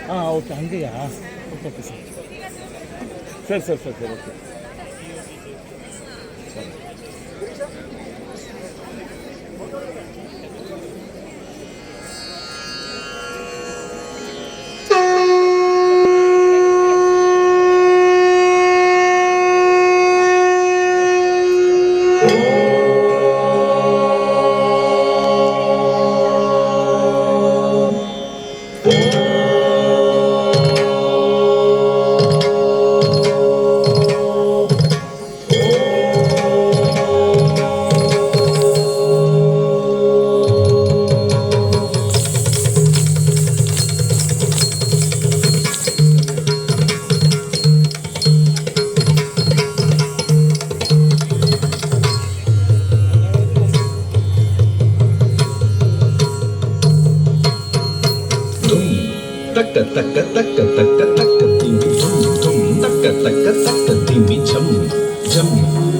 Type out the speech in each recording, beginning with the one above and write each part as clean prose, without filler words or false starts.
ಹಾಂ okay ಹಂಗೆಯಾ okay okay sir ಸರಿ ಸರಿ ಸರಿ ಸರಿ ಓಕೆ ಸರಿ Taka taka taka taka taka timbi tum tum taka taka taka timbi chum chum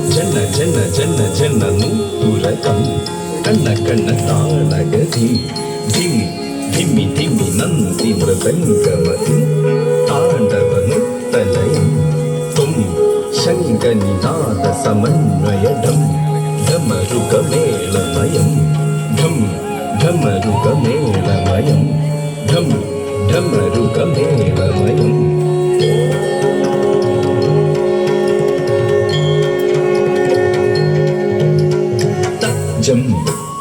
janna janna janna janna nu purakam kanna kanna taanagadi dim dimmi dimmi nandi mridangamathi taandavanu talayam tum shankani nada samanvayadam dhamarukameelamayam dham dhamarukameelamayam dham ಢಮರುಕಮೇಳಮಯಂ ತಜ್ಜಂ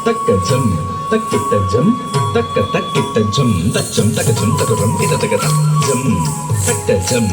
ತಕ್ಕಜಂ ತಕ್ಕಿಟ್ಟಜಂ ತಕ್ಕ ತಕ್ಕಿಟ್ಟಜಂ ತಜ್ಜಂ ತಕಜಂ ತಕರಂ ಇದ ತಕ ತಜ್ಜಂ ತಕ್ಕಜಂ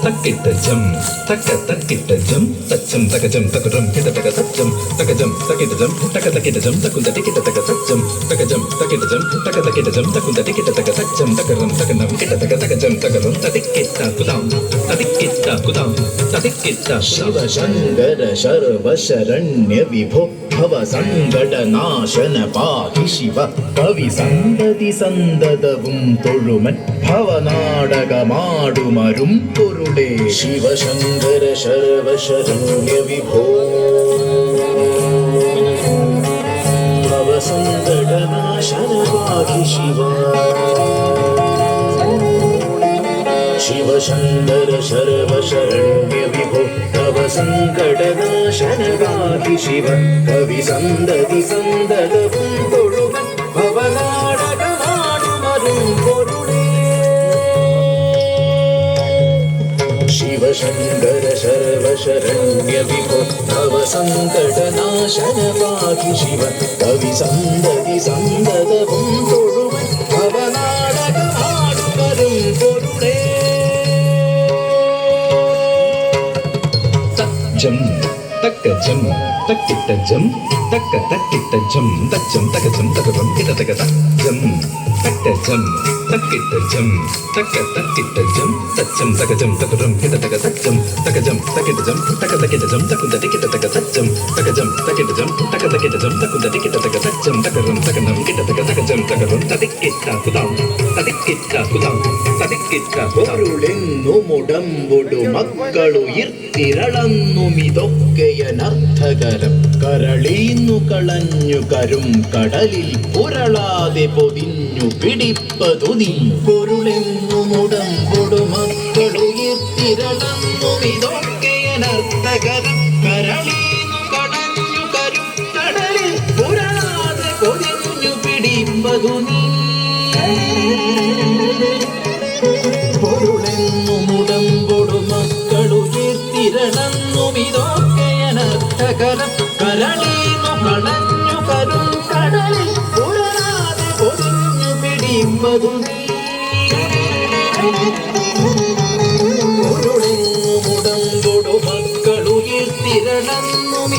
ತಕ್ಕಿಟ್ಟಜಂ ತಕ್ಕ ತಕ್ಕಿಟ್ಟಜಂ ತಜ್ಜಂ ತಕಜಂ ತಕರಂ ಇದ ತಕ ತಜ್ಜಂ ತಕಜಂ ತಕ್ಕಿಟ್ಟಜಂ ತಕ ತಕ್ಕಿಟ್ಟಜಂ ತಕುಂದ ಟಿಕಿಟ ತಕ ತಜ್ಜಂ ತಕಜಂ ತಕ್ಕಿಟ್ಟಜಂ ತಕ ತಕ್ಕಿಟ್ಟಜಂ ತಕುಂದ ಟಿಕಿಟ ತಕ ತಜ್ಜಂ ತಕರಂ ತಕನಂ ಕಿಟ ತಕ ತಕಜಂ ತಕರಂ ತದಿಕ್ಕಿಟ್ಟ ಕುದಾಂ ತದಿಕ್ಕಿಟ್ಟ ಕುದಾಂ ತದಿಕ್ಕಿಟ್ಟ ಶಿವ ಶಂಕರ ಶರ್ವ ಶರಣ್ಯ ವಿಭೋ ಭವ ಸಂಗಡ ನಾಶನ ಪಾಹಿ ಶಿವ ಕವಿ ಸಂದತಿ ಸಂದದವುಂ ತೊಳುಮನ್ ಭವ ನಾಡಗ ಮಾಡುಮರುಂ ಪೊರುಳೇ ಶಿವ ಶಂಕರ ಶರ್ವ ಶರಣ್ಯ ವಿಭೋ ಭವ ಸಂಗಡ ನಾಶನ ಪಾಹಿ ಶಿವ ಶಿವ ಶಂಕರ ಶರ್ವ ಶರಣ್ಯ ವಿಭೋ ತವ ಸಂಕಟ ನಾಶನವಾಗಿ ಶಿವ ಕವಿ ಸಂದತಿ ಸಂದದವುಂ ತೊಳುಮನ್ ಭವ ನಾಡಗ ಮಾಡುಮರುಂ ಪೊರುಳೇ ಶಿವ ಶಂಕರ ಶರ್ವ ಶರಣ್ಯ ವಿಭೋ ತವ ಸಂಕಟ ನಾಶನವಾಗಿ ಶಿವ ಕವಿ ಸಂದತಿ ಸಂದದವುಂ ತೊಳುಮನ್ ಭವ ನಾಡಗ ಮಾಡುಮರುಂ ಪೊರುಳೇ ಜಂ ತಕ್ಕಜಂ ತಕ್ಕಿಟ್ಟಜಂ ತಕ್ಕ ತಕ್ಕಿಟ್ಟಜಂ ತಜ್ಜಂ ತಕಜಂ ತಕರಂ ಇದ ತಕ ತಜ್ಜಂ ತಕ್ಕಜಂ ತಕ್ಕಿಟ್ಟಜಂ ತಕ್ಕ ತಕ್ಕಿಟ್ಟಜಂ ತಜ್ಜಂ ತಕಜಂ ತಕರಂ ಇದ ತಕ ತಜ್ಜಂ ತಕಜಂ ತಕ್ಕಿಟ್ಟಜಂ ತಕ ತಕ್ಕಿಟ್ಟಜಂ ತಕುಂದ ಟಿಕಿಟ ತಕ ತಜ್ಜಂ ತಕಜಂ ತಕ್ಕಿಟ್ಟಜಂ ತಕ ತಕ್ಕಿಟ್ಟಜಂ ತಕುಂದ ಟಿಕಿಟ ತಕ ತಜ್ಜಂ ತಕರಂ ತಕನಂ ಕಿಟ ತಕ ತಕಜಂ ತಕರಂ ತದಿಕ್ಕಿಟ್ಟ ಕುದಾಂ ತದಿಕ್ಕಿಟ್ಟ ಕುದಾಂ ತದಿಕ್ಕಿಟ್ಟ ಪೊರುಳೆನ್ನು ಮುಡಂಬುಡು ಮಕ್ಕಳು ಇರ್ತಿರಳನ್ನು ಮಿದೊಕ್ಕೆಯನರ್ಥಕരം കരളീന്നു കളഞ്ഞു കരും കടലിൽ പുരളാതെ പൊതിഞ്ഞു പിടിപ്പതു നീ പൊരുളെന്നു മുടമ്പൊടു മക്കളുയർത്തിരളന്നു ഇതൊക്കെയനർത്ഥകരം കരളീന്നു കളഞ്ഞു കരും കടലിൽ പുരളാതെ പൊതിഞ്ഞു പിടിപ്പതു നീ പൊരുളെന്നു മുടമ്പൊടു മക്കളുയർത്തിരളന്നു ഇതൊക്കെയനർത്ഥകരം കരളീന്നു കളഞ്ഞു കരും കടലിൽ പുരളാതെ പൊതിഞ്ഞു പിടിപ്പതു നീ പൊരുളെന്നു മുടമ്പൊടു മക്കളുയർത്തിരളന്നു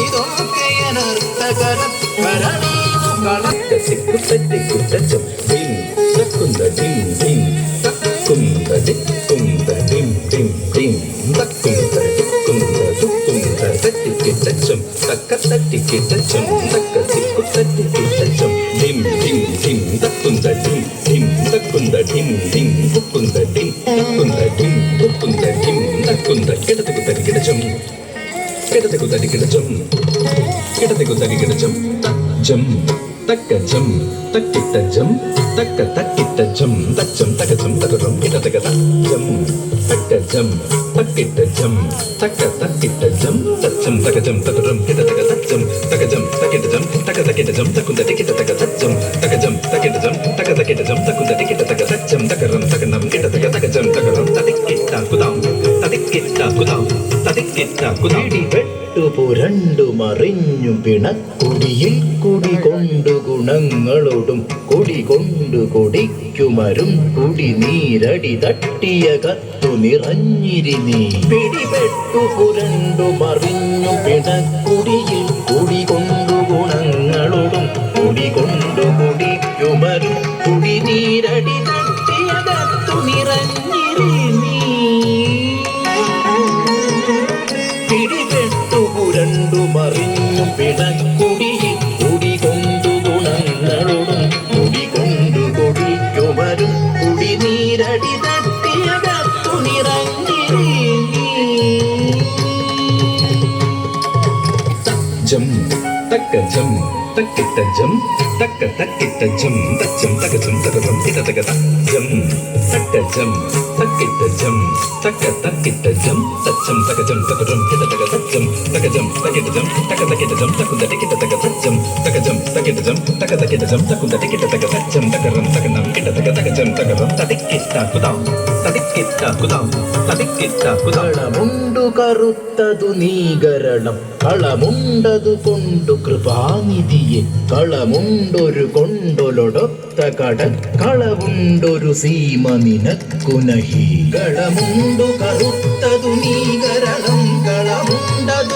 ഇതൊക്കെയനർത്ഥകരം കരളീന്നു കളഞ്ഞ സിക്കുത്തറ്റിക്കുറ്റച്ചം ഡിം തക്കുന്ത ഡിം ഡിം തക്കുന്ത ഡിക്കുന്ത ഡിം ഡിം ഡിം തക്കുന്ത ഡിക്കുന്ത ദുക്കുന്ത തട്ടിക്കിറ്റച്ചം തക്ക തട്ടിക്കിറ്റച്ചം തക്ക സിക്കുത്തറ്റിക്കുറ്റച്ചം ഡിം ഡിം ഡിം തക്കുന്ത ഡിം ഡിം തക്കുന്ത ഡിം ഡിം ദുക്കുന്ത ഡിം തക്കുന്ത ഡിം ദുക്കുന്ത ഡിം തക്കുന്ത കിടതക്കു തരികിടച്ചം കിടതക്കു തരികിടച്ചം കിടതക്കു തരികിടച്ചം തജ്ജം തക്കജം തക്കിട്ടജം തക്ക തക്കിട്ടജം തച്ചം തകജം തകരം കിടതകതജം തക്കജം തക്കിട്ടജം തക്ക തക്കിട്ടജം തച്ചം തകജം തകരം കിടതകതജം തകജം തക്കിട്ടജം തക തക്കിട്ടജം തകുന്ത തിക്കിട്ടതകതജം തകജം തക്കിട്ടജം തക തക്കിട്ടജം തകുന്ത തിക്കിട്ടതകതജം തകരം തകനം കിടതകതജം തകരം തതിക്കിട്ട കുദാം തതിക്കിട്ട കുദാം തതിക്കിട്ട കുദാം പുരണ്ടു മറിഞ്ഞു പിണക്കുടിയിൽ കുടികൊണ്ടു ഗുണങ്ങളോടും കുടികൊണ്ടു കൊടിക്കുമരും കുടി നീരടി തട്ടിയ കത്തു നിറഞ്ഞിരി നീ പിടിപെട്ടു പുരണ്ടു മറിഞ്ഞു പിണക്കുടിയിൽ കുടികൊണ്ടു ഗുണങ്ങളോടും കുടികൊണ്ടു കൊടിക്കുമരും കുടി നീരടി തട്ടിയ കത്തു നിറഞ്ഞിരി നീ പിടിപെട്ടു പുരണ്ടു മറിഞ്ഞു പിണക്കുടിയിൽ കുടികൊണ്ടു ഗുണങ്ങളോടും കുടികൊണ്ടു കൊടിക്കുമരും കുടി നീരടി തട്ടിയ കത്തു നിറഞ്ഞിരി ജം തക്കജം തക്കിട്ടജം തക്ക തക്കിട്ടജം തച്ചം തകജം തകരം കിടതകതജം തക്കജം തക്കിട്ടജം തക്ക തക്കിട്ടജം തച്ചം തകജം തകരം കിടതകതജം തകജം തക്കിട്ടജം തക തക്കിട്ടജം തകുന്ത തിക്കിട്ടതകതജം തകജം തക്കിട്ടജം തക തക്കിട്ടജം തകുന്ത തിക്കിട്ടതകതജം തകരം തകനം കിടതകതജം തകരം തതിക്കിട്ട കുദാം തതിക്കിട്ട കുദാം തതിക്കിട്ട കുദാം കളമുണ്ടു കറുത്തതു നീകരണം കളമുണ്ടതു കൊണ്ടു കൃപാനിധിയെ കളമുണ്ടൊരു കൊണ്ടൊലൊടൊത്ത കടൽ കളവുണ്ടൊരു സീമ നിനക്കുനഹി കളമുണ്ടു കറുത്തതു നീകരണം കളമുണ്ടതു